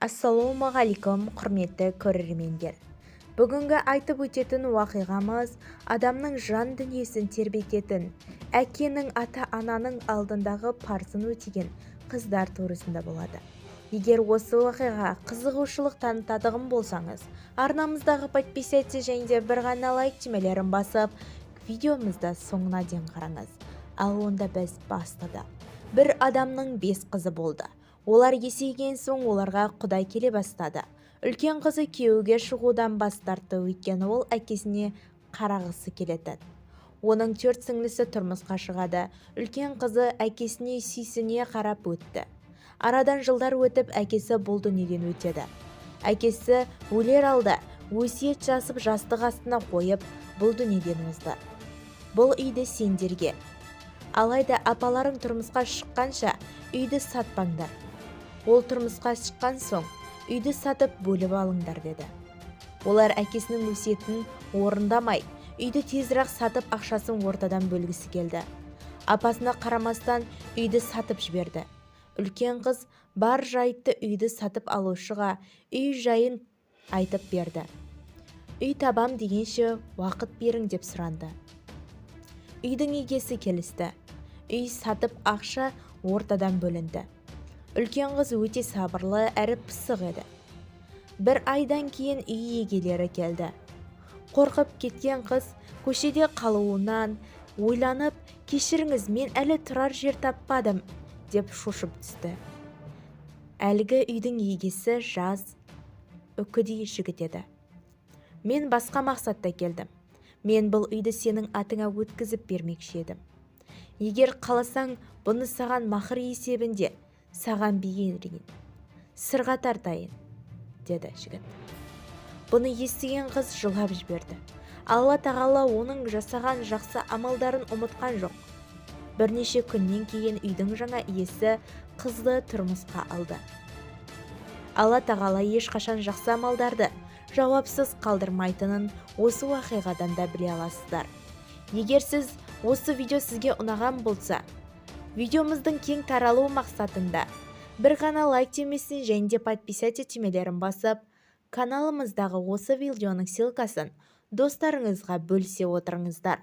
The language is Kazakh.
Ассалаумағалейкум, құрметті көрермендер. Бүгінгі айтып өтетін уақиғамыз адамның жан дүниесін тербететін, әкенің ата-ананың алдындағы парызын өтеген қыздар турасында болады. Егер осы уақиға қызығушылық танытатығым болсаңыз, арнамыздағы подписаться және де бір ғана лайк түймелерін басып, видеомызды соңына дейін қараңыз. Ал онда біз бастадық. Бір адамның 5 қызы болды. Олар есейген соң оларға құдай келе бастады. Үлкен қызы күйеуге шығудан бас тартты, өйткені ол әкесіне қарағысы келетін. Оның 4 сіңлісі тұрмысқа шығады. Үлкен қызы әкесіне сүйсіне қарап өтті. Арадан жылдар өтіп, әкесі бұл дүниеден өтеді. Әкесі өлер алды, өсиет жазып жастық астына қойып, бұл дүниеден озды. Бұл үйді сендерге. Алайда апаларың тұрмысқа шыққанша үйді сатпаңдар. Ол тұрмысқа шыққан соң үйді сатып бөліп алыңдар деді. Олар әкесінің өсиетін орындамай, үйді тезірек сатып ақшасын ортадан бөлгісі келді. Апасына қарамастан үйді сатып жіберді. Үлкен қыз бар жайтты үйді сатып алушыға үй жайын айтып берді. Үй табам дегенше уақыт берің деп сұранды. Үйдің егесі келісті. Үй сатып ақша ортадан бөлінді. Үлкен қыз өте сабырлы әрі пысық еді. Бір айдан кейін үй егелері келді. Қорқып кеткен қыз көшеде қалуынан ойланып, кешіріңіз, мен әлі тұрар жер таппадым деп шошып түсті. Әлгі үйдің егесі жас, үкідей жігіт еді. Мен басқа мақсатта келдім. Мен бұл үйді сенің атыңа өткізіп бермекші едім. Егер қаласаң, бұны саған махыр есебінде саған берейін, сырға тартайын, деді жігіт. Бұны естіген қыз жылап жіберді. Алла тағала оның жасаған жақсы амалдарын ұмытқан жоқ. Бірнеше күннен кейін үйдің жаңа иесі қызды тұрмысқа алды. Алла тағала ешқашан жақсы амалдарды жауапсыз қалдырмайтынын осы уақиғадан да біле аласыздар. Егер сіз осы видео сізге ұнаған болса, видеомыздың кең таралу мақсатында бір ғана лайк түймесін және де подписаться түймелерін басып, каналымыздағы осы видеоның ссылкасын достарыңызға бөлісе отырыңыздар.